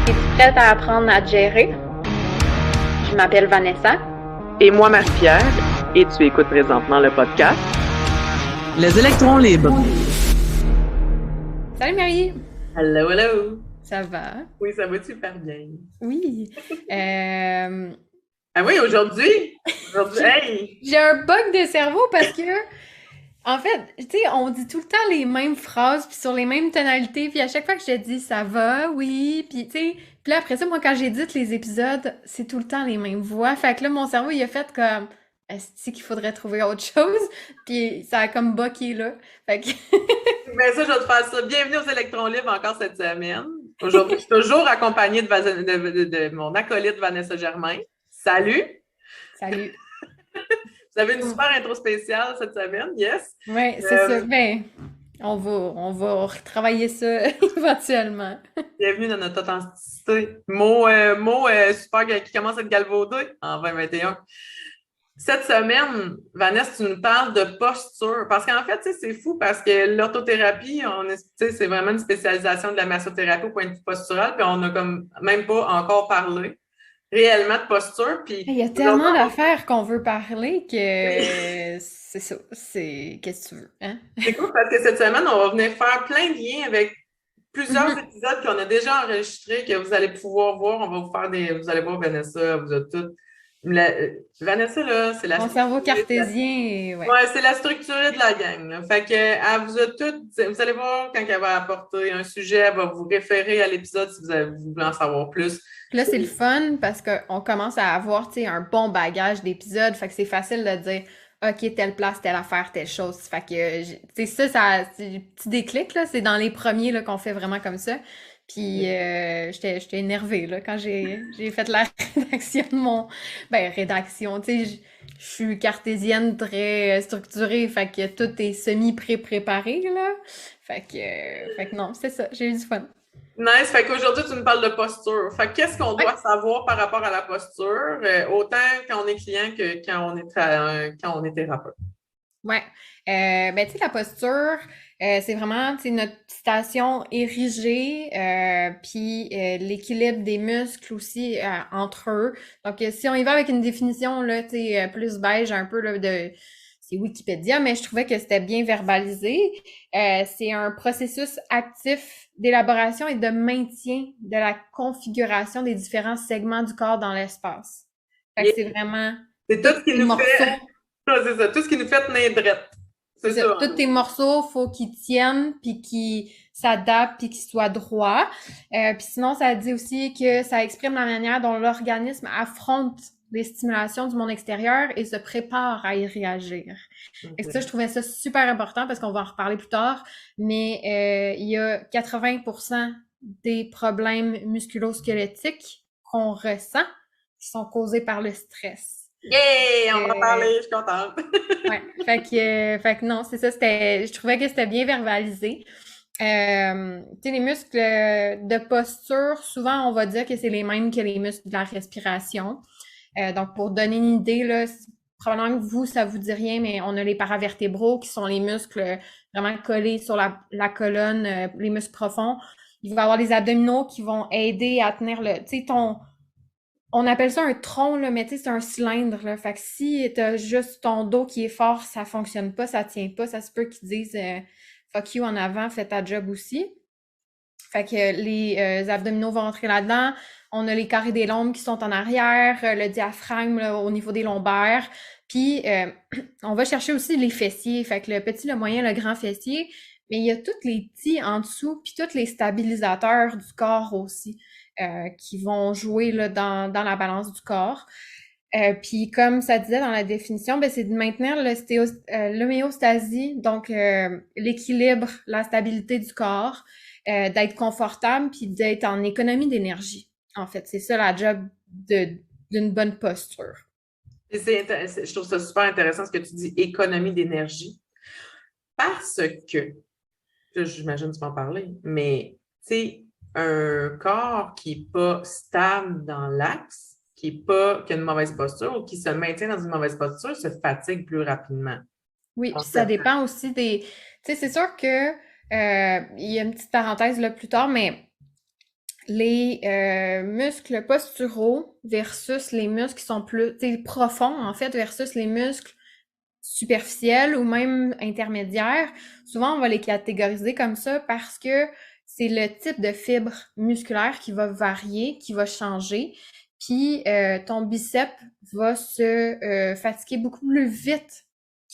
Es-tu prête à apprendre à te gérer? Je m'appelle Vanessa. Et moi, Marie-Pierre, et tu écoutes présentement le podcast Les électrons libres. Salut Marie! Hello, hello! Ça va? Oui, ça va super bien. Oui. Ah oui, aujourd'hui, hey! J'ai un bug de cerveau parce que, en fait, tu sais, on dit tout le temps les mêmes phrases puis sur les mêmes tonalités, puis à chaque fois que je te dis ça va, oui, puis tu sais, puis là après ça, moi quand j'édite les épisodes, c'est tout le temps les mêmes voix. Fait que là, mon cerveau, il a fait comme, est-ce qu'il faudrait trouver autre chose? Puis ça a comme bucké là. Fait que... Ben ça, je vais te faire ça. Bienvenue aux électrons libres encore cette semaine. Aujourd'hui, je suis toujours accompagnée de mon acolyte Vanessa Germain. Salut! Salut! Vous avez une super intro spéciale cette semaine, yes? Oui, c'est ça. Ben, on va retravailler ça éventuellement. Bienvenue dans notre authenticité. Mot super qui commence à être galvaudé en 2021. Cette semaine, Vanessa, tu nous parles de posture. Parce qu'en fait, c'est fou parce que l'orthothérapie, c'est vraiment une spécialisation de la massothérapie au point de vue postural, puis on n'a comme même pas encore parlé réellement de posture. Puis Il y a tellement d'affaires qu'on veut parler que c'est ça. C'est qu'est-ce que tu veux, hein? C'est cool parce que cette semaine, on va venir faire plein de liens avec plusieurs épisodes qu'on a déjà enregistrés, que vous allez pouvoir voir. On va vous faire vous allez voir Vanessa, vous êtes toutes. Vanessa, là, c'est la Mon cerveau cartésien, ouais. Ouais, c'est la structurée de la gang. Là. Fait que elle vous a toutes. Vous allez voir quand elle va apporter un sujet, elle va vous référer à l'épisode si vous voulez en savoir plus. Puis là, c'est le fun parce qu'on commence à avoir, tu sais, un bon bagage d'épisodes. Fait que c'est facile de dire, OK, telle place, telle affaire, telle chose. Fait que, tu sais, ça, c'est un petit déclic, là. C'est dans les premiers, là, qu'on fait vraiment comme ça. Puis j'étais énervée là quand j'ai fait la rédaction de mon rédaction, tu sais, je suis cartésienne très structurée, fait que tout est semi-préparé là. Fait que non, c'est ça, j'ai eu du fun. Nice, fait qu'aujourd'hui tu nous parles de posture. Fait que qu'est-ce qu'on doit savoir par rapport à la posture, autant quand on est client que quand on est thérapeute? Ouais. Ben, tu sais, la posture, c'est vraiment, tu sais, notre station érigée, puis l'équilibre des muscles aussi entre eux. Donc, si on y va avec une définition, là, tu sais, plus beige un peu, là, c'est Wikipédia, mais je trouvais que c'était bien verbalisé. C'est un processus actif d'élaboration et de maintien de la configuration des différents segments du corps dans l'espace. Fait que c'est vraiment... C'est tout ce qui nous fait... C'est ça, tout ce qui nous fait tenir drette. C'est ça. Tous tes morceaux, faut qu'ils tiennent, puis qu'ils s'adaptent, puis qu'ils soient droits. Puis sinon, ça dit aussi que ça exprime la manière dont l'organisme affronte les stimulations du monde extérieur et se prépare à y réagir. Et ça, je trouvais ça super important parce qu'on va en reparler plus tard, mais il y a 80% des problèmes musculo-squelettiques qu'on ressent qui sont causés par le stress. Yeah! On va en parler, je suis contente. Ouais, fait que non, c'est ça, je trouvais que c'était bien verbalisé. Tu sais, les muscles de posture, souvent, on va dire que c'est les mêmes que les muscles de la respiration. Donc, pour donner une idée, là, probablement que vous, ça vous dit rien, mais on a les paravertébraux qui sont les muscles vraiment collés sur la colonne, les muscles profonds. Il va y avoir les abdominaux qui vont aider à tenir tu sais, on appelle ça un tronc, là, mais tu sais, c'est un cylindre, là. Fait que si t'as juste ton dos qui est fort, ça fonctionne pas, ça tient pas, ça se peut qu'ils disent fuck you en avant, fais ta job aussi. Fait que les abdominaux vont rentrer là-dedans. On a les carrés des lombes qui sont en arrière, le diaphragme là, au niveau des lombaires. Puis on va chercher aussi les fessiers. Fait que le petit, le moyen, le grand fessier. Mais il y a tous les petits en dessous, puis tous les stabilisateurs du corps aussi. Qui vont jouer là, dans la balance du corps. Puis comme ça disait dans la définition, ben, c'est de maintenir l'homéostasie, donc l'équilibre, la stabilité du corps, d'être confortable, puis d'être en économie d'énergie. En fait, c'est ça la job d'une bonne posture. Et je trouve ça super intéressant ce que tu dis, économie d'énergie. Parce que, j'imagine que tu peux en parler, mais tu sais, un corps qui n'est pas stable dans l'axe, qui a une mauvaise posture ou qui se maintient dans une mauvaise posture, se fatigue plus rapidement. Oui, puis ça dépend aussi des... Tu sais, c'est sûr que il y a une petite parenthèse là plus tard, mais les muscles posturaux versus les muscles qui sont plus profonds, en fait, versus les muscles superficiels ou même intermédiaires. Souvent, on va les catégoriser comme ça parce que c'est le type de fibre musculaire qui va varier, qui va changer. Puis ton biceps va se fatiguer beaucoup plus vite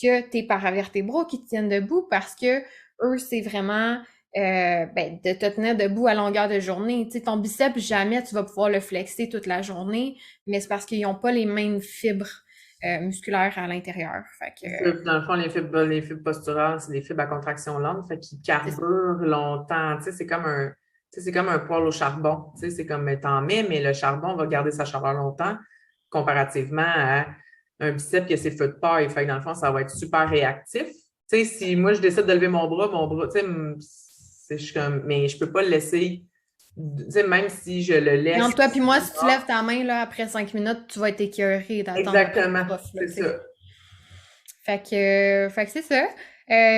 que tes paravertébraux qui te tiennent debout parce que eux, c'est vraiment de te tenir debout à longueur de journée. Tu sais, ton biceps, jamais tu vas pouvoir le flexer toute la journée, mais c'est parce qu'ils n'ont pas les mêmes fibres musculaires à l'intérieur. Fait que, Dans le fond, les fibres posturales, c'est des fibres à contraction lente, fait qu'ils carburent longtemps. Tu sais, c'est comme un poêle au charbon. Tu sais, c'est comme t'en mets, mais le charbon va garder sa chaleur longtemps comparativement à un biceps qui a ses feux de paille. Fait que dans le fond, ça va être super réactif. Tu sais, si moi je décide de lever mon bras, tu sais, je suis comme, mais je peux pas le laisser. Tu sais, même si je le laisse. entre toi puis moi, si tu lèves ta main là, après 5 minutes, tu vas être écœuré d'attendre. Exactement, c'est ça. Fait que c'est ça.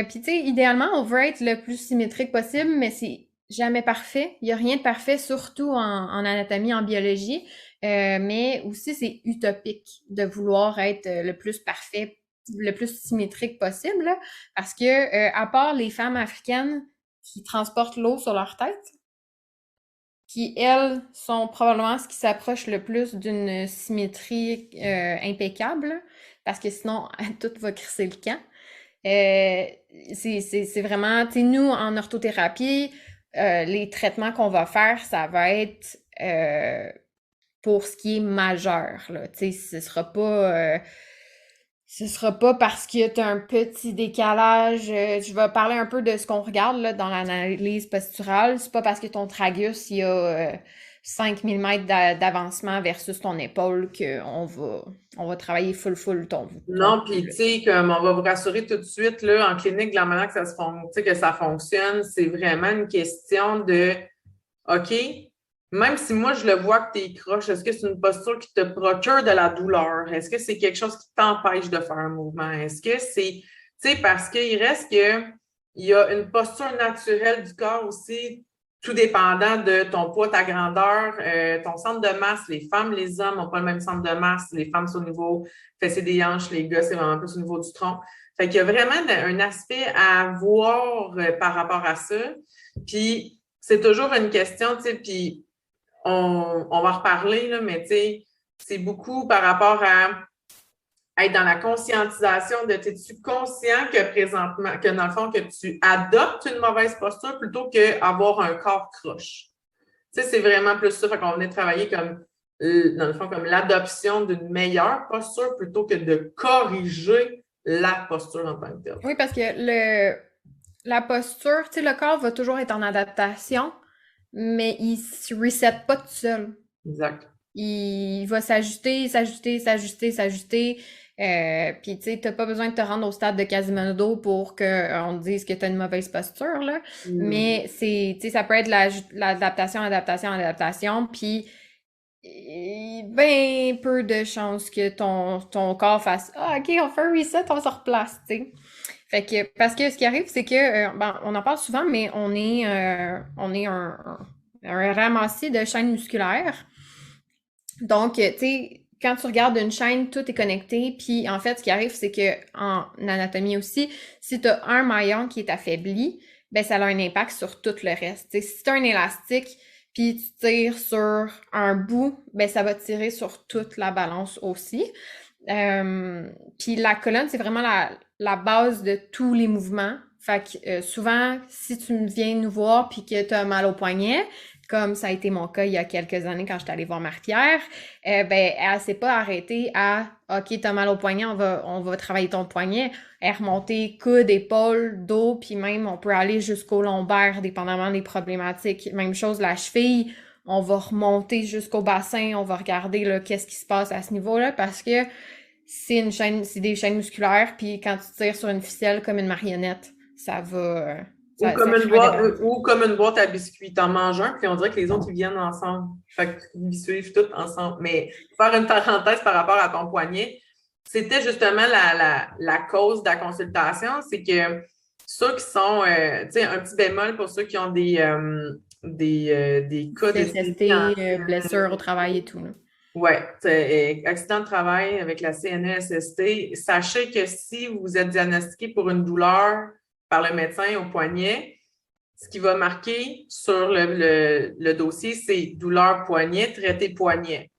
Puis tu sais, idéalement, on veut être le plus symétrique possible, mais c'est jamais parfait. Il n'y a rien de parfait, surtout en anatomie, en biologie. Mais aussi, c'est utopique de vouloir être le plus parfait, le plus symétrique possible, là, parce que à part les femmes africaines qui transportent l'eau sur leur tête, qui, elles, sont probablement ce qui s'approche le plus d'une symétrie impeccable, parce que sinon, tout va crisser le camp. C'est vraiment, tu sais, nous, en orthothérapie, les traitements qu'on va faire, ça va être pour ce qui est majeur, là. Tu sais, ce sera pas parce que tu as un petit décalage. Je vais parler un peu de ce qu'on regarde là, dans l'analyse posturale. C'est pas parce que ton tragus il y a 5 mm d'avancement versus ton épaule qu'on va travailler full ton. Non, puis tu sais, comme on va vous rassurer tout de suite, là, en clinique, de la manière que ça fonctionne, c'est vraiment une question de OK, même si moi je le vois que tu es croche, est-ce que c'est une posture qui te procure de la douleur? Est-ce que c'est quelque chose qui t'empêche de faire un mouvement? Est-ce que c'est, tu sais, parce qu'il reste que il y a une posture naturelle du corps aussi, tout dépendant de ton poids, ta grandeur, ton centre de masse. Les femmes, les hommes n'ont pas le même centre de masse. Les femmes, c'est au niveau fessier des hanches, les gars, c'est vraiment plus au niveau du tronc. Fait qu'il y a vraiment un aspect à voir par rapport à ça. Puis, c'est toujours une question, tu sais, puis on va reparler, là, mais tu sais, c'est beaucoup par rapport à être dans la conscientisation de es-tu conscient que présentement, que dans le fond, que tu adoptes une mauvaise posture plutôt qu'avoir un corps croche. Tu sais, c'est vraiment plus ça. Fait qu'on venait travailler comme, dans le fond, comme l'adoption d'une meilleure posture plutôt que de corriger la posture en tant que telle. Oui, parce que la posture, tu sais, le corps va toujours être en adaptation, mais il se reset pas tout seul. Exact. Il va s'ajuster. Puis, tu sais, t'as pas besoin de te rendre au stade de Quasimodo pour qu'on te dise que t'as une mauvaise posture, là. Mais tu sais, ça peut être l'adaptation, puis ben peu de chances que ton corps fasse « Ah, OK, on fait un reset, on se replace », tu sais. Fait que, parce que ce qui arrive, c'est que, on en parle souvent, mais on est un ramassis de chaînes musculaires. Donc, tu sais, quand tu regardes une chaîne, tout est connecté. Puis, en fait, ce qui arrive, c'est que en anatomie aussi, si tu as un maillon qui est affaibli, ben ça a un impact sur tout le reste. T'sais, si tu as un élastique, puis tu tires sur un bout, ben ça va tirer sur toute la balance aussi. Puis la colonne, c'est vraiment la base de tous les mouvements. Fait que souvent, si tu viens nous voir puis que tu as mal au poignet, comme ça a été mon cas il y a quelques années quand j'étais allée voir Marie-Pierre, ben elle s'est pas arrêtée à OK, t'as mal au poignet, on va travailler ton poignet. Elle est remontée coude, épaule, dos, puis même on peut aller jusqu'au lombaire, dépendamment des problématiques. Même chose, la cheville, on va remonter jusqu'au bassin, on va regarder là qu'est-ce qui se passe à ce niveau-là, parce que c'est des chaînes musculaires, puis quand tu tires sur une ficelle comme une marionnette, ça va... Ou comme une boîte à biscuits. T'en manges un, puis on dirait que les autres, ils viennent ensemble. Fait qu'ils suivent tout ensemble. Mais faire une parenthèse par rapport à ton poignet, c'était justement la cause de la consultation, c'est que ceux qui sont, tu sais, un petit bémol pour ceux qui ont des des cas de CSST, blessures au travail et tout, là. Oui, accident de travail avec la CNESST. Sachez que si vous êtes diagnostiqué pour une douleur par le médecin au poignet, ce qui va marquer sur le dossier, c'est douleur poignet, traité poignet.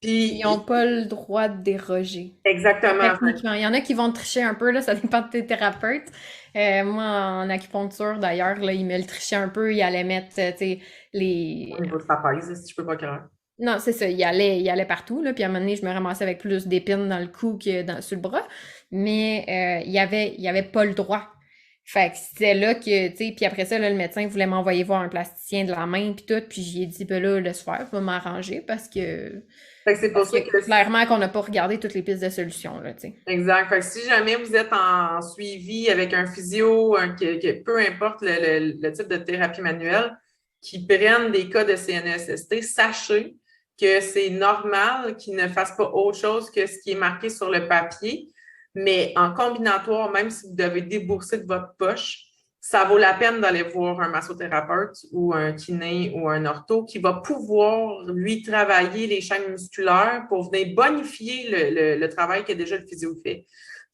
Puis, Ils n'ont pas le droit de déroger. exactement. Techniquement. Il y en a qui vont tricher un peu, là, ça dépend de tes thérapeutes. Moi, en acupuncture, d'ailleurs, là, ils me le trichaient un peu. Ils allaient mettre, tu sais, les... Au niveau de trapèze, si je peux pas croire. Non, c'est ça. Ils allaient partout, là. Puis à un moment donné, je me ramassais avec plus d'épines dans le cou que sur le bras. Mais il y avait pas le droit. Fait que c'était là que, tu sais, puis après ça, là, le médecin voulait m'envoyer voir un plasticien de la main, puis tout. Puis j'ai dit, ben là, laisse faire, je vais m'arranger parce que... Fait que c'est pour ça que clairement qu'on n'a pas regardé toutes les pistes de solutions, là, tu sais. exact. Fait que si jamais vous êtes en suivi avec un physio, peu importe le type de thérapie manuelle, qui prennent des cas de CNESST, sachez que c'est normal qu'ils ne fassent pas autre chose que ce qui est marqué sur le papier, mais en combinatoire, même si vous devez débourser de votre poche, ça vaut la peine d'aller voir un massothérapeute ou un kiné ou un ortho qui va pouvoir, lui, travailler les chaînes musculaires pour venir bonifier le travail que déjà le physio fait.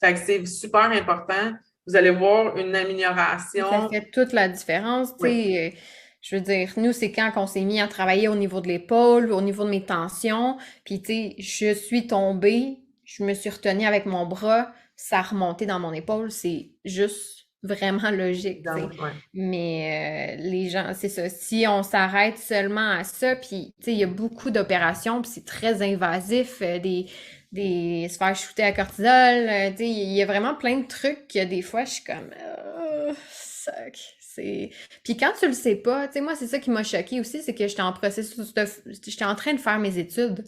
Fait que c'est super important. Vous allez voir une amélioration. Ça fait toute la différence, tu sais. Oui. Je veux dire, nous, c'est quand qu'on s'est mis à travailler au niveau de l'épaule, au niveau de mes tensions, puis tu sais, je suis tombée, je me suis retenue avec mon bras, ça a remonté dans mon épaule, c'est juste vraiment logique, tu sais. Ouais. Mais les gens, c'est ça, si on s'arrête seulement à ça, puis tu sais, il y a beaucoup d'opérations, puis c'est très invasif, se faire shooter à cortisol, tu sais, il y a vraiment plein de trucs que des fois, je suis comme, suck. Puis quand tu le sais pas, tu sais, moi, c'est ça qui m'a choquée aussi, c'est que j'étais en processus j'étais en train de faire mes études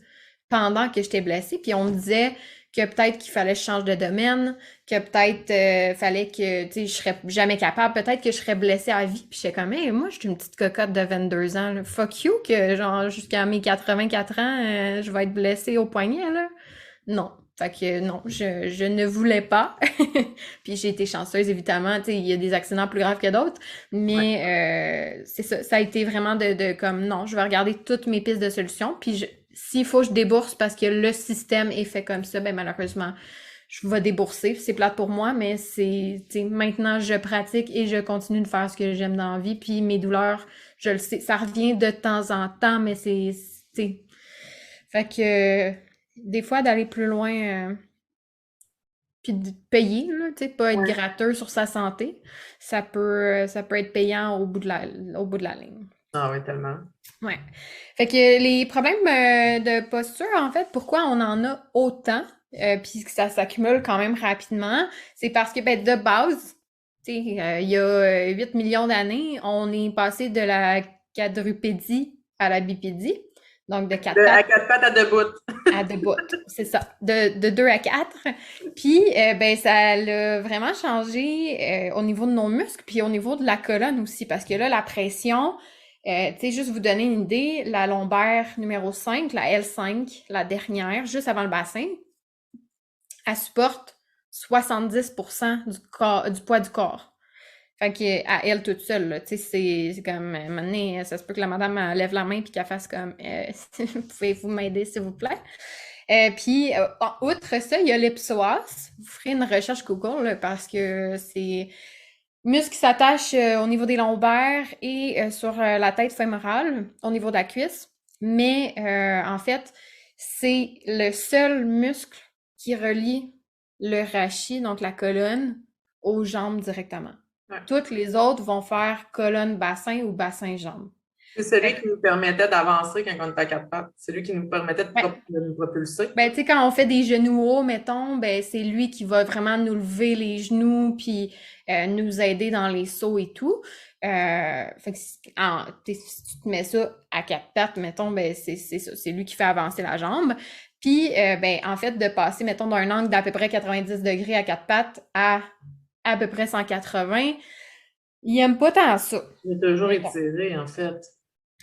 pendant que j'étais blessée, puis on me disait que peut-être qu'il fallait que je change de domaine, que peut-être fallait que, tu sais, je serais jamais capable, peut-être que je serais blessée à vie, puis j'étais comme, hey, moi, je suis une petite cocotte de 22 ans, là. Fuck you, que genre, jusqu'à mes 84 ans, je vais être blessée au poignet, là. Non. Fait que non, je ne voulais pas. Puis j'ai été chanceuse, évidemment. Tu sais, il y a des accidents plus graves que d'autres. Mais c'est ça. Ça a été vraiment de comme non, je vais regarder toutes mes pistes de solutions. Puis s'il faut, je débourse parce que le système est fait comme ça, ben malheureusement, je vais débourser. C'est plate pour moi, mais c'est, tu sais, maintenant, je pratique et je continue de faire ce que j'aime dans la vie. Puis mes douleurs, je le sais, ça revient de temps en temps, mais c'est, tu sais. Fait que des fois, d'aller plus loin, puis de payer, là, tu sais, pas être gratteux sur sa santé, ça peut être payant au bout de la ligne. Ah oui, tellement. Ouais. Fait que les problèmes de posture, en fait, pourquoi on en a autant, puis que ça s'accumule quand même rapidement, c'est parce que, ben, de base, tu sais, il y a 8 millions d'années, on est passé de la quadrupédie à la bipédie. Donc, de 4 pattes. À 4 pattes à debout. À debout, c'est ça. De 2 à 4. Puis, ben, ça a vraiment changé au niveau de nos muscles, puis au niveau de la colonne aussi, parce que là, la pression, tu sais, juste vous donner une idée, la lombaire numéro 5, la L5, la dernière, juste avant le bassin, elle supporte 70% du poids du corps. Fait que à elle toute seule, là, tu sais, c'est comme, à un moment donné, ça se peut que la madame lève la main puis qu'elle fasse comme, pouvez-vous m'aider s'il vous plaît? Puis, outre ça, il y a les psoas. Vous ferez une recherche Google là, parce que c'est muscle qui s'attache au niveau des lombaires et sur la tête fémorale, au niveau de la cuisse. Mais en fait, c'est le seul muscle qui relie le rachis, donc la colonne, aux jambes directement. Ouais. Toutes les autres vont faire colonne-bassin ou bassin-jambe. C'est celui qui nous permettait d'avancer quand on était à 4 pattes. C'est lui qui nous permettait de nous propulser. Ben, tu sais, quand on fait des genoux hauts, mettons, ben, c'est lui qui va vraiment nous lever les genoux puis nous aider dans les sauts et tout. Fait que si tu te mets ça à 4 pattes, mettons, ben, c'est ça. C'est lui qui fait avancer la jambe. Puis, ben, en fait, de passer, mettons, d'un angle d'à peu près 90 degrés à 4 pattes à peu près 180, il aime pas tant ça. Il est toujours étiré, en fait.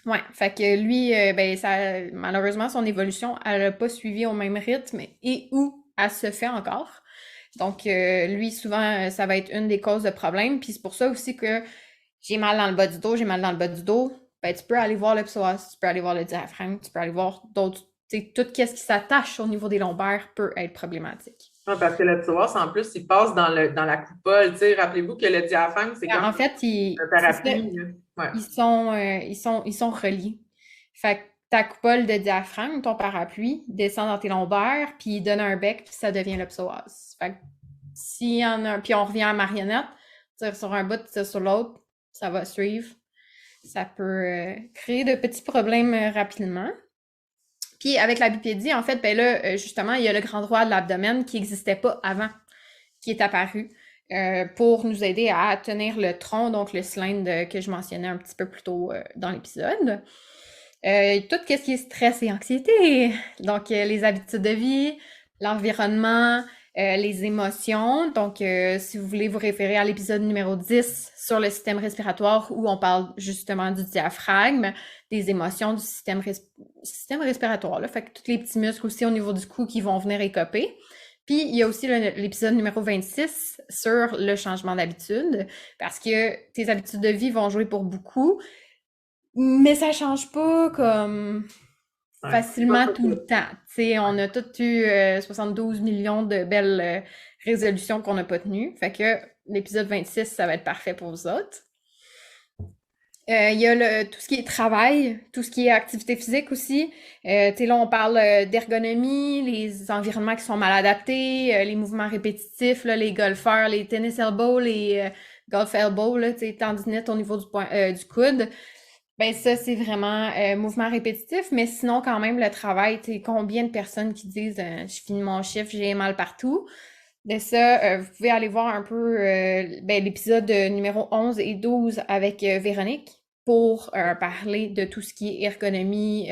Ouais, fait que lui, ben, malheureusement, son évolution, elle n'a pas suivi au même rythme et où elle se fait encore. Donc, lui, souvent, ça va être une des causes de problème. Puis c'est pour ça aussi que j'ai mal dans le bas du dos, ben, tu peux aller voir le psoas, tu peux aller voir le diaphragme, tu peux aller voir d'autres, tu sais, tout ce qui s'attache au niveau des lombaires peut être problématique. Ouais, parce que le psoas, en plus, il passe dans la coupole. Tu sais, rappelez-vous que le diaphragme, c'est comme En fait, un parapluie. Là. Ouais. ils sont reliés. Fait que ta coupole de diaphragme, ton parapluie, descend dans tes lombaires, puis il donne un bec, puis ça devient le psoas. Fait que s'il y en a, puis on revient à marionnette, tire sur un bout, tire sur l'autre, ça va suivre. Ça peut créer de petits problèmes rapidement. Puis avec la bipédie, en fait, ben là, justement, il y a le grand droit de l'abdomen qui n'existait pas avant, qui est apparu pour nous aider à tenir le tronc, donc le cylindre que je mentionnais un petit peu plus tôt dans l'épisode. Tout ce qui est stress et anxiété, donc les habitudes de vie, l'environnement, les émotions. Donc, si vous voulez vous référer à l'épisode numéro 10 sur le système respiratoire où on parle justement du diaphragme, des émotions du système respiratoire. Là. Fait que tous les petits muscles aussi au niveau du cou qui vont venir écoper. Puis, il y a aussi l'épisode numéro 26 sur le changement d'habitude parce que tes habitudes de vie vont jouer pour beaucoup, mais ça change pas comme facilement tout le temps. T'sais, on a tous eu 72 millions de belles résolutions qu'on n'a pas tenues. Fait que l'épisode 26, ça va être parfait pour vous autres. Il y a tout ce qui est travail, tout ce qui est activité physique aussi. Là, on parle d'ergonomie, les environnements qui sont mal adaptés, les mouvements répétitifs, là, les golfeurs, les tennis elbow, les golf elbow, là, tendinite au niveau du coude. Ben ça, c'est vraiment mouvement répétitif, mais sinon, quand même, le travail, tu sais, combien de personnes qui disent je finis mon chiffre, j'ai mal partout. De ça, vous pouvez aller voir un peu l'épisode numéro 11 et 12 avec Véronique pour parler de tout ce qui est ergonomie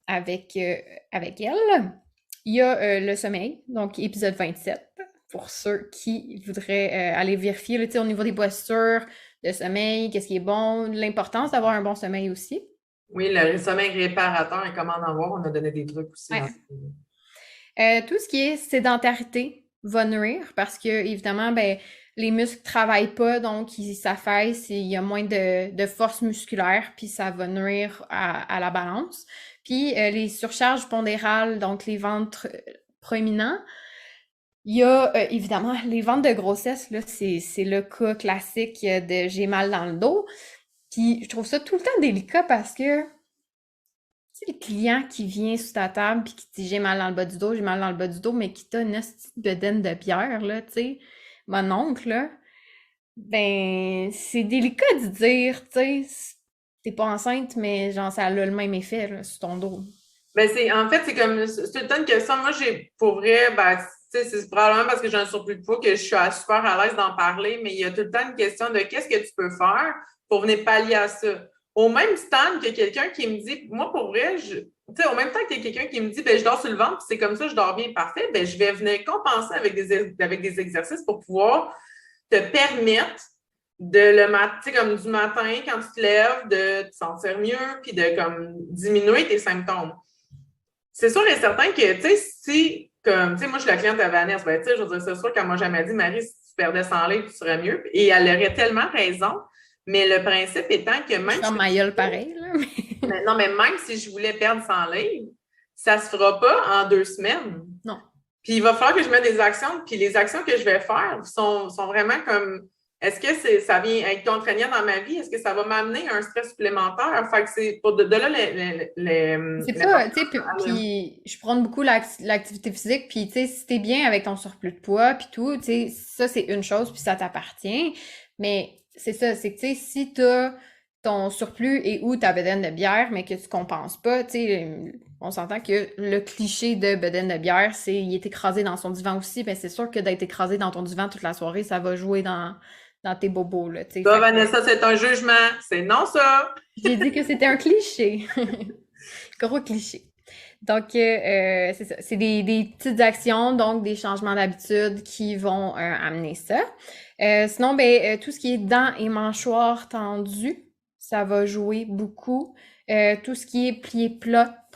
avec elle. Il y a le sommeil, donc épisode 27, pour ceux qui voudraient aller vérifier là, au niveau des postures, de sommeil, qu'est-ce qui est bon, l'importance d'avoir un bon sommeil aussi. Oui, le sommeil réparateur et comment en avoir, on a donné des trucs aussi. Ouais. Tout ce qui est sédentarité va nuire parce que, évidemment, ben, les muscles ne travaillent pas, donc ils s'affaissent, il y a moins de force musculaire, puis ça va nuire à la balance. Puis les surcharges pondérales, donc les ventres proéminents, il y a évidemment les ventres de grossesse, là, c'est le cas classique de j'ai mal dans le dos. Puis je trouve ça tout le temps délicat parce que le client qui vient sous ta table puis qui dit j'ai mal dans le bas du dos, j'ai mal dans le bas du dos, mais qui t'a une petite bedaine de bière, là, tu sais, mon oncle, là, ben c'est délicat de dire, tu sais, t'es pas enceinte, mais genre ça a le même effet là, sur ton dos. Ben en fait, c'est comme, c'est tout le temps une question. Moi, pour vrai, ben, c'est probablement parce que j'ai un surplus de poids que je suis super à l'aise d'en parler, mais il y a tout le temps une question de qu'est-ce que tu peux faire pour venir pallier à ça. Au même stand que quelqu'un qui me dit, moi, pour vrai, au même temps que quelqu'un qui me dit, ben, je dors sur le ventre, c'est comme ça, je dors bien, parfait, ben, je vais venir compenser avec des exercices pour pouvoir te permettre comme du matin, quand tu te lèves, de te sentir mieux, puis de comme diminuer tes symptômes. C'est sûr et certain que, tu sais, si, comme, tu sais, moi, je suis la cliente de Vanessa, ben, tu sais, je veux dire, c'est sûr qu'elle m'a jamais dit, Marie, si tu perdais 100 livres, tu serais mieux. Et elle aurait tellement raison. Mais le principe étant que même. Comme ma gueule pareil, là. Mais non, mais même si je voulais perdre 100 livres, ça se fera pas en 2 semaines. Non. Puis il va falloir que je mette des actions. Puis les actions que je vais faire sont vraiment comme. Est-ce que ça vient être contraignant dans ma vie? Est-ce que ça va m'amener à un stress supplémentaire? Fait que c'est pour de là c'est pas, tu sais, puis je prône beaucoup l'activité physique, puis tu sais, si t'es bien avec ton surplus de poids, puis tout, tu sais, ça c'est une chose, puis ça t'appartient. Mais c'est ça, c'est que tu sais, si t'as ton surplus et ou ta bedaine de bière, mais que tu compenses pas, tu sais, on s'entend que le cliché de bedaine de bière, c'est il est écrasé dans son divan aussi, ben c'est sûr que d'être écrasé dans ton divan toute la soirée, ça va jouer dans tes bobos, là, tu sais. Ça, Vanessa, c'est un jugement. C'est non, ça! J'ai dit que c'était un cliché. Gros cliché. Donc, c'est ça. C'est des petites actions, donc des changements d'habitude qui vont amener ça. Sinon, ben, tout ce qui est dents et mâchoires tendues, ça va jouer beaucoup. Tout ce qui est pied plat,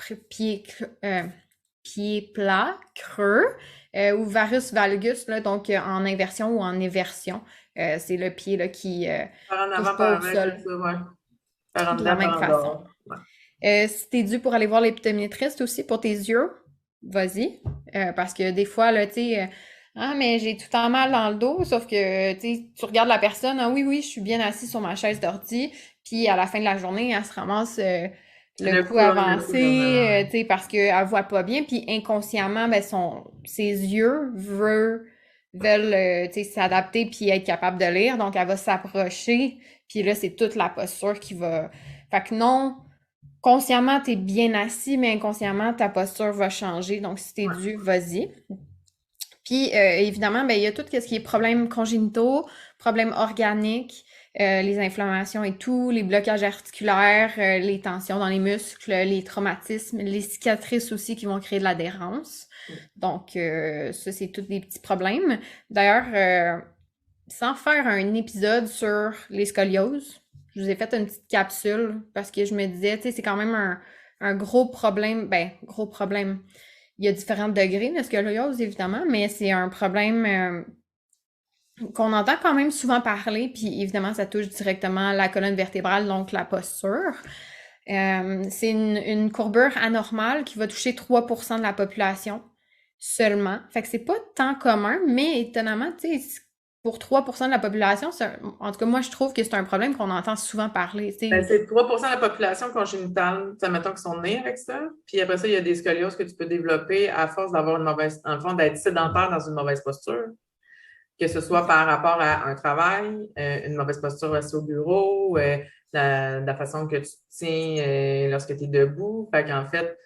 pied plat, creux, ou varus valgus, là, donc en inversion ou en éversion. C'est le pied là, qui par en avant, touche pas par au sol. Ça, ouais. Par en De la dedans, même par en façon. dehors. Ouais. Si t'es dû pour aller voir l'optométriste aussi pour tes yeux, vas-y. Parce que des fois, là, tu sais, ah, mais j'ai tout le temps mal dans le dos, sauf que, tu sais, tu regardes la personne, ah oui, oui, je suis bien assis sur ma chaise d'ordi, puis à la fin de la journée, elle se ramasse le cou Le coup avancé, de tu sais, parce qu'elle voit pas bien, puis inconsciemment, ben, ses yeux veulent, tu sais, s'adapter puis être capable de lire, donc elle va s'approcher, puis là, c'est toute la posture qui va... Fait que non... Consciemment, tu es bien assis, mais inconsciemment, ta posture va changer. Donc, si t'es dû, vas-y. Puis, évidemment, ben, il y a tout ce qui est problèmes congénitaux, problèmes organiques, les inflammations et tout, les blocages articulaires, les tensions dans les muscles, les traumatismes, les cicatrices aussi qui vont créer de l'adhérence. Donc, ça, c'est tous des petits problèmes. D'ailleurs, sans faire un épisode sur les scolioses, je vous ai fait une petite capsule parce que je me disais, tu sais, c'est quand même un gros problème. Ben, gros problème. Il y a différents degrés de scoliose, évidemment, mais c'est un problème qu'on entend quand même souvent parler, puis évidemment, ça touche directement la colonne vertébrale, donc la posture. C'est une courbure anormale qui va toucher 3% de la population seulement. Fait que c'est pas tant commun, mais étonnamment, tu sais, pour 3% de la population, en tout cas, moi, je trouve que c'est un problème qu'on entend souvent parler. Ben, c'est 3% de la population congénitale, mettons qu'ils sont nés avec ça. Puis après ça, il y a des scolioses que tu peux développer à force d'avoir une mauvaise, en fond, d'être sédentaire dans une mauvaise posture, que ce soit par rapport à un travail, une mauvaise posture assise au bureau, la façon que tu te tiens lorsque tu es debout. Fait qu'en fait,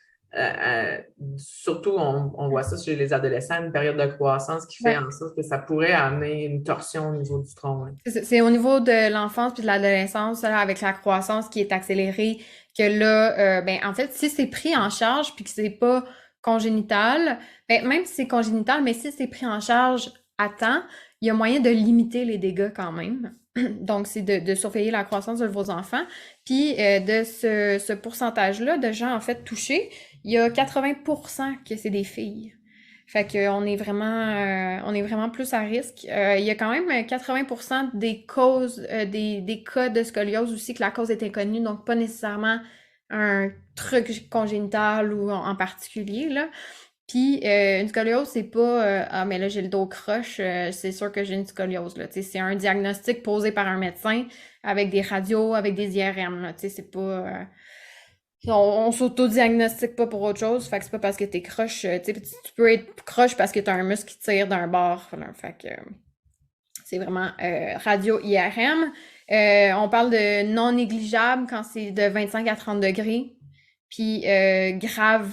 surtout, on voit ça chez les adolescents, une période de croissance qui fait en sorte que ça pourrait amener une torsion au niveau du tronc. Hein. C'est au niveau de l'enfance puis de l'adolescence, là, avec la croissance qui est accélérée, que là, ben, en fait, si c'est pris en charge puis que c'est pas congénital, ben, même si c'est congénital, mais si c'est pris en charge à temps, il y a moyen de limiter les dégâts quand même. Donc, c'est de surveiller la croissance de vos enfants. Puis, de ce pourcentage-là de gens, en fait, touchés, il y a 80% que c'est des filles. Fait qu'on est vraiment plus à risque. Il y a quand même 80% des causes, des cas de scoliose aussi que la cause est inconnue, donc pas nécessairement un truc congénital ou en particulier, là. Puis une scoliose, c'est pas ah mais là j'ai le dos croche, c'est sûr que j'ai une scoliose là. Tu sais, c'est un diagnostic posé par un médecin avec des radios, avec des IRM là. Tu sais, c'est pas on s'auto-diagnostique pas pour autre chose, fait que c'est pas parce que t'es croche, tu sais, tu peux être croche parce que t'as un muscle qui tire d'un bord, là, fait que c'est vraiment radio IRM. On parle de non négligeable quand c'est de 25 à 30 degrés, puis grave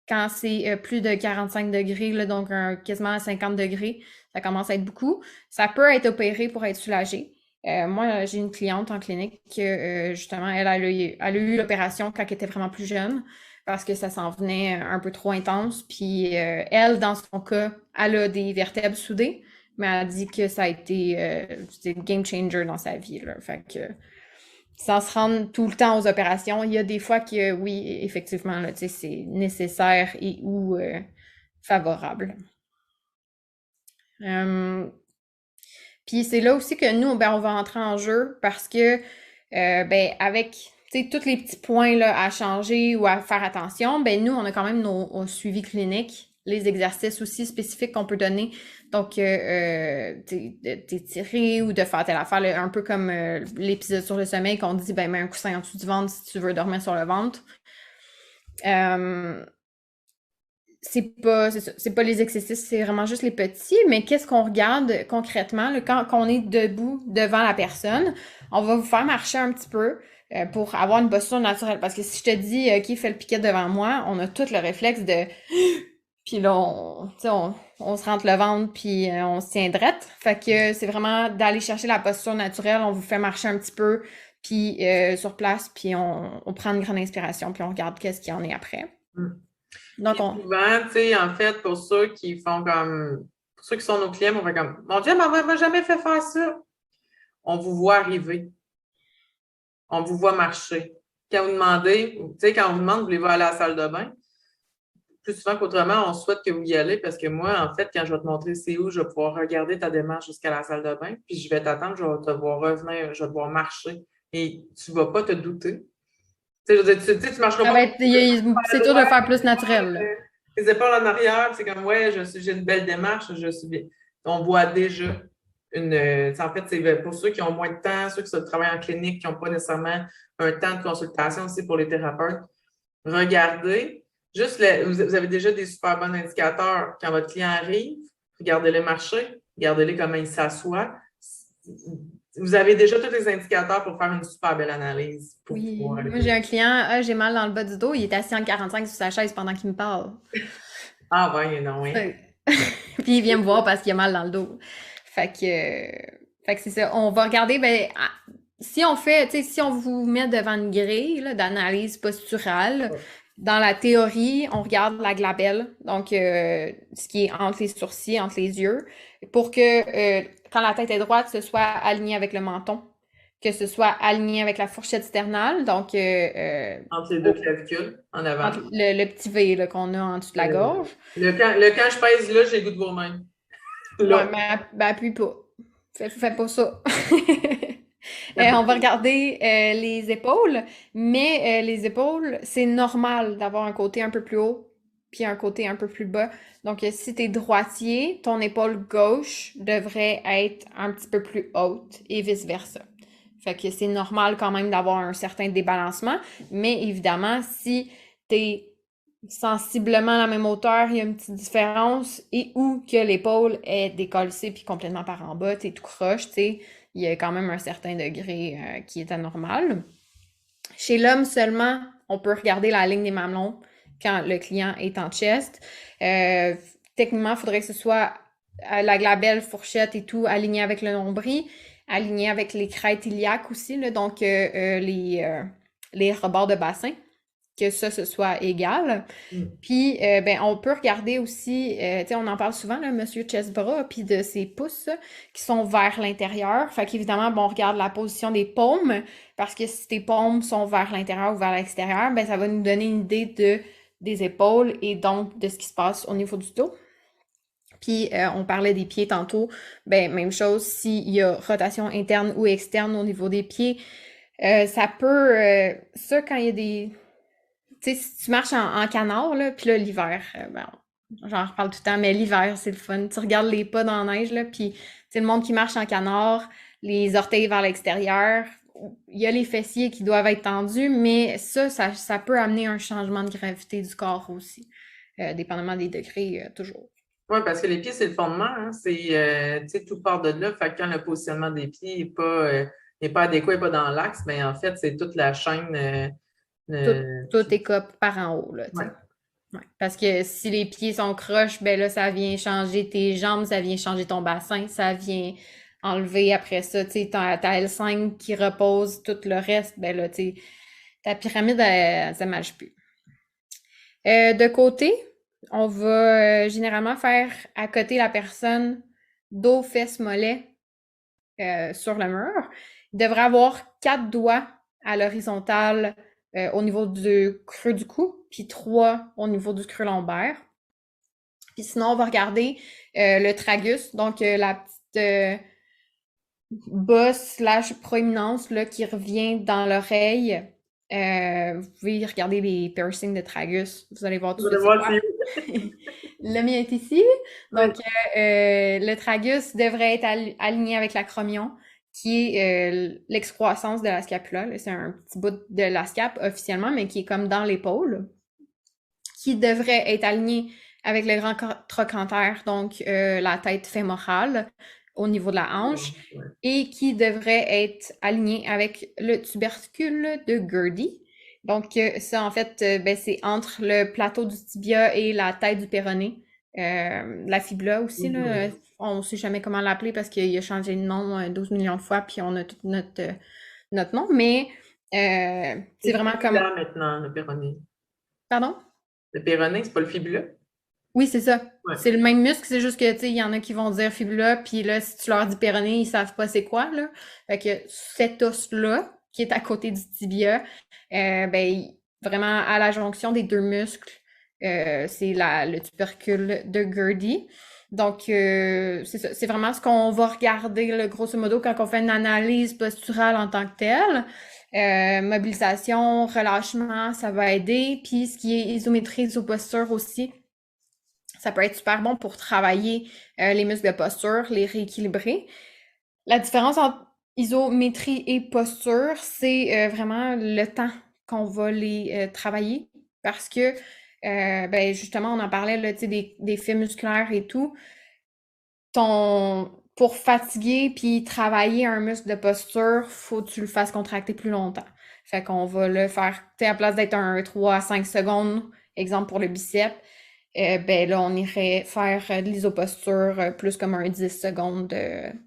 quand c'est plus de 45 degrés, là, donc quasiment à 50 degrés, ça commence à être beaucoup. Ça peut être opéré pour être soulagé. Moi, j'ai une cliente en clinique que, justement, elle a eu l'opération quand elle était vraiment plus jeune parce que ça s'en venait un peu trop intense. Puis elle, dans son cas, elle a des vertèbres soudées, mais elle a dit que ça a été c'était game changer dans sa vie. Là. Fait que sans se rendre tout le temps aux opérations, il y a des fois que oui, effectivement, là, c'est nécessaire et ou favorable. Puis c'est là aussi que nous, ben, on va entrer en jeu parce que ben, avec tous les petits points là, à changer ou à faire attention, ben nous, on a quand même nos suivis cliniques, les exercices aussi spécifiques qu'on peut donner. Donc, t'étirer ou de faire telle affaire, là, un peu comme l'épisode sur le sommeil qu'on dit, ben, mets un coussin en dessous du ventre si tu veux dormir sur le ventre. C'est pas les exercices, c'est vraiment juste les petits, mais qu'est-ce qu'on regarde concrètement là, quand on est debout devant la personne? On va vous faire marcher un petit peu pour avoir une posture naturelle. Parce que si je te dis qui fait le piquet devant moi, on a tout le réflexe de puis là, on se rentre le ventre, puis on se tient drette. Fait que c'est vraiment d'aller chercher la posture naturelle. On vous fait marcher un petit peu, puis sur place, puis on prend une grande inspiration, puis on regarde qu'est-ce qu'il y en est après. Donc, souvent, tu sais, en fait, pour ceux qui font comme... Pour ceux qui sont nos clients, on fait comme « Mon Dieu, maman m'a jamais fait faire ça! » On vous voit arriver. On vous voit marcher. Quand vous demandez, tu sais, quand on vous demande « Voulez-vous aller à la salle de bain? » Plus souvent qu'autrement, on souhaite que vous y allez parce que moi, en fait, quand je vais te montrer c'est où, je vais pouvoir regarder ta démarche jusqu'à la salle de bain, puis je vais t'attendre, je vais te voir revenir, je vais te voir marcher et tu ne vas pas te douter. Tu sais, je veux dire, tu marcheras Ça pas va être, c'est dur de faire plus naturel, là. les épaules en arrière, c'est comme, ouais, j'ai une belle démarche, je suis bien. On voit déjà en fait, c'est pour ceux qui ont moins de temps, ceux qui travaillent en clinique, qui n'ont pas nécessairement un temps de consultation aussi pour les thérapeutes. Regardez, vous avez déjà des super bons indicateurs. Quand votre client arrive, regardez-les marcher, regardez-les comment il s'assoit. Vous avez déjà tous les indicateurs pour faire une super belle analyse. Oui, moi j'ai un client, j'ai mal dans le bas du dos, il est assis en 45 sur sa chaise pendant qu'il me parle. Ah ouais, non, oui. Puis il vient me voir parce qu'il a mal dans le dos. Fait que c'est ça. On va regarder, si on fait, tu sais, si on vous met devant une grille là, d'analyse posturale, dans la théorie, on regarde la glabelle, donc ce qui est entre les sourcils, entre les yeux, pour que quand la tête est droite, ce soit aligné avec le menton, que ce soit aligné avec la fourchette sternale, donc entre les deux clavicules, en avant. entre le petit V là, qu'on a en dessous de la gorge. Quand je pèse là, j'ai le goût de vos mains. Ouais, mais appuie pas. Fais pas ça. On va regarder les épaules, mais les épaules, c'est normal d'avoir un côté un peu plus haut puis un côté un peu plus bas. Donc, si tu es droitier, ton épaule gauche devrait être un petit peu plus haute et vice-versa. Fait que c'est normal quand même d'avoir un certain débalancement, mais évidemment, si tu es sensiblement à la même hauteur, il y a une petite différence, et ou que l'épaule est décollée puis complètement par en bas, t'es tout croche, tu sais, il y a quand même un certain degré qui est anormal. Chez l'homme seulement, on peut regarder la ligne des mamelons quand le client est en chest. Techniquement, il faudrait que ce soit la glabelle, fourchette et tout aligné avec le nombril, aligné avec les crêtes iliaques aussi, là, donc les rebords de bassin, que ça, ce soit égal. Puis, on peut regarder aussi, tu sais, on en parle souvent, là, monsieur chest-bras, puis de ses pouces qui sont vers l'intérieur. Fait qu'évidemment, on regarde la position des paumes, parce que si tes paumes sont vers l'intérieur ou vers l'extérieur, ça va nous donner une idée des épaules et donc de ce qui se passe au niveau du dos. Puis, on parlait des pieds tantôt. Même chose, s'il y a rotation interne ou externe au niveau des pieds, ça peut... ça, quand il y a des... Tu sais, si tu marches en canard, là, puis là, l'hiver, j'en reparle tout le temps, mais l'hiver, c'est le fun. Tu regardes les pas dans la neige, là, puis le monde qui marche en canard, les orteils vers l'extérieur, il y a les fessiers qui doivent être tendus, mais ça peut amener un changement de gravité du corps aussi, dépendamment des degrés, toujours. Oui, parce que les pieds, c'est le fondement. Hein? C'est, tout part de là. Fait que quand le positionnement des pieds n'est pas adéquat, n'est pas dans l'axe, mais en fait, c'est toute la chaîne. Tout est par en haut, là, tu sais. Ouais. Parce que si les pieds sont croches, là, ça vient changer tes jambes, ça vient changer ton bassin, ça vient enlever après ça, tu sais, ta L5 qui repose, tout le reste, là, tu sais, ta pyramide, ça ne marche plus. De côté, on va généralement faire à côté la personne dos, fesses, mollets sur le mur. Il devrait avoir 4 doigts à l'horizontale au niveau du creux du cou, puis 3 au niveau du creux lombaire. Puis sinon, on va regarder le tragus, donc la petite bosse / proéminence là, qui revient dans l'oreille. Vous pouvez regarder les piercings de tragus. Vous allez voir tout de suite. Le mien est ici. Donc, le tragus devrait être aligné avec l'acromion, qui est l'excroissance de la scapula. C'est un petit bout de la scape officiellement, mais qui est comme dans l'épaule, qui devrait être aligné avec le grand trochanter, donc la tête fémorale au niveau de la hanche, et qui devrait être aligné avec le tubercule de Gerdy. Donc, ça, en fait, c'est entre le plateau du tibia et la tête du péroné. La fibula aussi, là, on ne sait jamais comment l'appeler parce qu'il a changé de nom 12 millions de fois, puis on a tout notre nom, mais c'est vraiment comme... maintenant, le péroné. Pardon? Le péroné, c'est pas le fibula? Oui, c'est ça. Ouais. C'est le même muscle, c'est juste que, tu sais, il y en a qui vont dire fibula, puis là, si tu leur dis péroné, ils savent pas c'est quoi, là. Fait que cet os-là, qui est à côté du tibia, vraiment à la jonction des deux muscles, c'est le tubercule de Gerdy. Donc, c'est ça. C'est vraiment ce qu'on va regarder, là, grosso modo, quand on fait une analyse posturale en tant que telle. Mobilisation, relâchement, ça va aider. Puis, ce qui est isométrie, isoposture aussi, ça peut être super bon pour travailler les muscles de posture, les rééquilibrer. La différence entre isométrie et posture, c'est vraiment le temps qu'on va les travailler parce que, ben justement, on en parlait là, tu sais, des faits musculaires et tout. Pour fatiguer puis travailler un muscle de posture, faut que tu le fasses contracter plus longtemps. Fait qu'on va le faire, tu sais, à place d'être un 3 à 5 secondes, exemple pour le bicep, ben là, on irait faire de l'isoposture plus comme un 10 secondes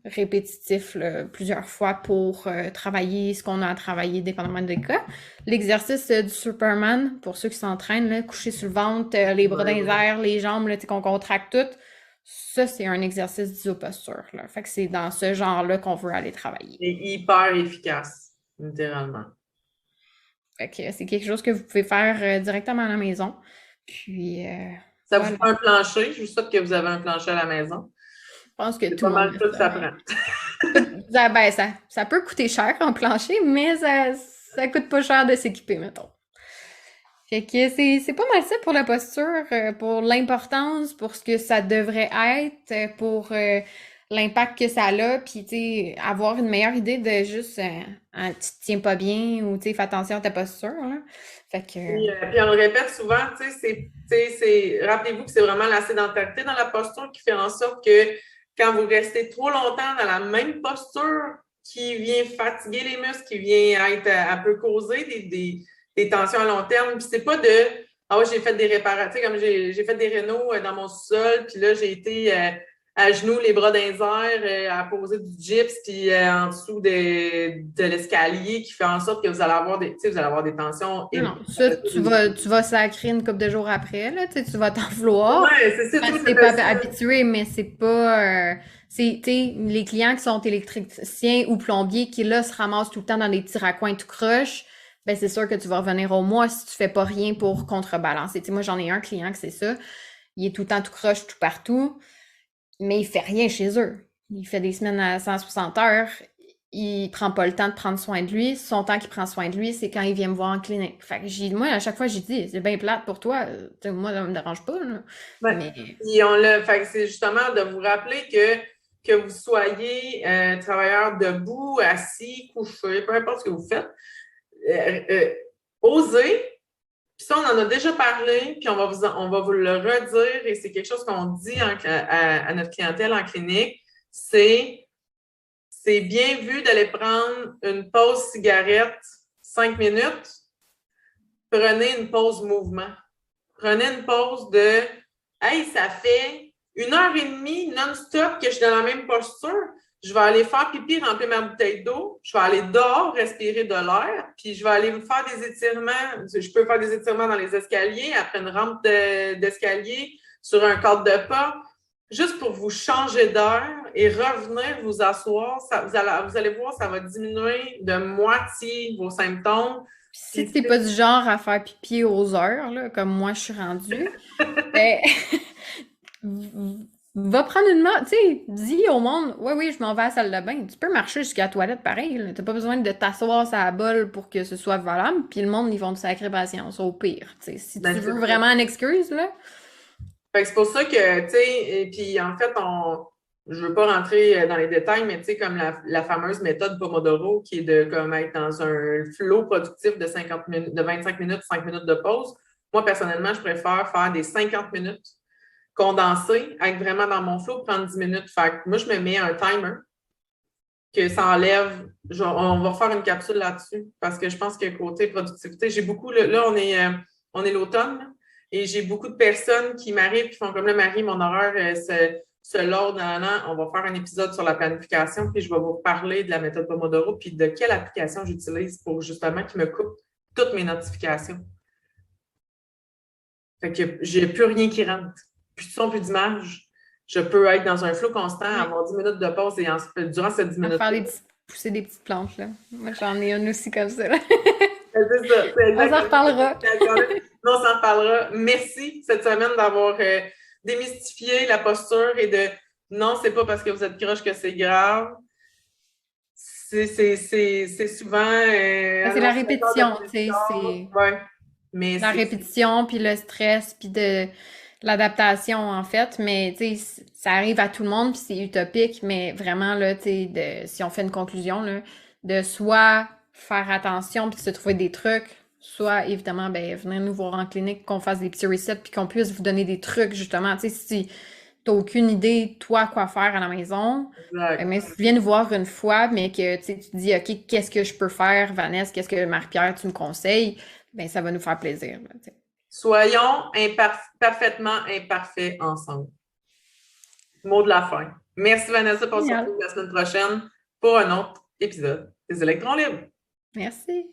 répétitif là, plusieurs fois pour travailler ce qu'on a à travailler dépendamment des cas. L'exercice du Superman, pour ceux qui s'entraînent, là, coucher sur le ventre, les bras dans les airs, les jambes, là, tu sais, qu'on contracte tout, ça, c'est un exercice d'isoposture, là. Fait que c'est dans ce genre-là qu'on veut aller travailler. C'est hyper efficace, littéralement. Fait que c'est quelque chose que vous pouvez faire directement à la maison. Puis... ça vous fait un plancher? Je vous souhaite que vous avez un plancher à la maison. Je pense que c'est tout le monde tout ça prend. Ben, ça peut coûter cher en plancher, mais ça coûte pas cher de s'équiper, mettons. Fait que c'est pas mal ça pour la posture, pour l'importance, pour ce que ça devrait être, pour l'impact que ça a, puis tu sais, avoir une meilleure idée de juste tu te tiens pas bien ou tu sais, fais attention à ta posture, là. Fait que... Puis on le répète souvent, rappelez-vous que c'est vraiment la sédentarité dans la posture qui fait en sorte que quand vous restez trop longtemps dans la même posture, qui vient fatiguer les muscles, qui vient être, elle peut causer des tensions à long terme. Puis c'est pas de ah ouais, j'ai fait des réparations, comme j'ai fait des rénaux dans mon sous-sol, puis là, j'ai été à genoux, les bras dans les airs, à poser du gyps, puis en dessous de l'escalier qui fait en sorte que vous allez avoir des tensions. Non, ça, tu vas sacrer une couple de jours après, là, tu vas t'en vouloir. Ouais, c'est ça. Tu n'es pas habitué, mais c'est pas... les clients qui sont électriciens ou plombiers qui, là, se ramassent tout le temps dans des petits raccoins tout croche, ben c'est sûr que tu vas revenir au mois si tu fais pas rien pour contrebalancer. Moi, j'en ai un client que c'est ça. Il est tout le temps tout croche, tout partout, mais il fait rien chez eux. Il fait des semaines à 160 heures. Il prend pas le temps de prendre soin de lui. Son temps qu'il prend soin de lui, c'est quand il vient me voir en clinique. Fait que moi, à chaque fois, j'ai dit, c'est bien plate pour toi. Moi, ça me dérange pas, là. Ouais. Mais... Fait que c'est justement de vous rappeler que vous soyez travailleur debout, assis, couché, peu importe ce que vous faites. Osez. Puis ça, on en a déjà parlé, puis on va vous le redire, et c'est quelque chose qu'on dit à notre clientèle en clinique, c'est bien vu d'aller prendre une pause cigarette 5 minutes. Prenez une pause mouvement. Prenez une pause de « Hey, ça fait 1h30 non-stop que je suis dans la même posture. Je vais aller faire pipi, remplir ma bouteille d'eau. Je vais aller dehors, respirer de l'air. Puis je vais aller me faire des étirements. Je peux faire des étirements dans les escaliers, après une rampe d'escalier, sur un cadre de pas. Juste pour vous changer d'air et revenir vous asseoir. Vous allez voir, ça va diminuer de moitié vos symptômes. Si tu n'es pas du genre à faire pipi aux heures, là, comme moi je suis rendue, ben, va prendre une marche, tu sais, dis au monde, oui, je m'en vais à la salle de bain. Tu peux marcher jusqu'à la toilette pareil, tu n'as pas besoin de t'asseoir sur la bolle pour que ce soit valable, puis le monde, ils vont te sacrer patience, au pire, tu sais. Si tu veux vraiment une excuse, là. Fait que c'est pour ça que, tu sais, et puis en fait, je veux pas rentrer dans les détails, mais tu sais, comme la fameuse méthode Pomodoro, qui est de comme être dans un flow productif de 50 minutes, de 25 minutes, 5 minutes de pause. Moi, personnellement, je préfère faire des 50 minutes condensées, être vraiment dans mon flow, prendre 10 minutes. Fait que moi, je me mets un timer que ça enlève. On va refaire une capsule là-dessus, parce que je pense que côté productivité, j'ai beaucoup, là, on est l'automne, là. Et j'ai beaucoup de personnes qui m'arrivent, qui font comme là, Marie, mon horaire se load dans l'an. On va faire un épisode sur la planification, puis je vais vous parler de la méthode Pomodoro, puis de quelle application j'utilise pour justement qui me coupe toutes mes notifications. Fait que j'ai plus rien qui rentre. Plus de son, plus d'image. Je peux être dans un flow constant, avoir 10 minutes de pause et durant ces 10 minutes. Pousser des petites plantes, là. Moi, j'en ai une aussi comme ça, là. C'est ça. On s'en reparlera. Non, on s'en reparlera. Merci cette semaine d'avoir démystifier la posture et de non, c'est pas parce que vous êtes croche que c'est grave. C'est souvent. C'est la répétition, tu sais, c'est Ouais. Mais la répétition, puis le stress, puis de l'adaptation, en fait. Mais, tu sais, ça arrive à tout le monde, puis c'est utopique, mais vraiment, là, tu sais, si on fait une conclusion, là, de soit faire attention, puis de se trouver des trucs, soit, évidemment, ben, venir nous voir en clinique, qu'on fasse des petits resets, puis qu'on puisse vous donner des trucs, justement. Tu sais, si t'as aucune idée, toi, quoi faire à la maison, mais si tu viens nous voir une fois, mais que tu sais, tu te dis, OK, qu'est-ce que je peux faire, Vanessa, qu'est-ce que Marie-Pierre, tu me conseilles, ben ça va nous faire plaisir. Là, tu sais. Soyons parfaitement imparfaits ensemble. Mot de la fin. Merci Vanessa pour ce la semaine prochaine pour un autre épisode des Électrons libres. Merci.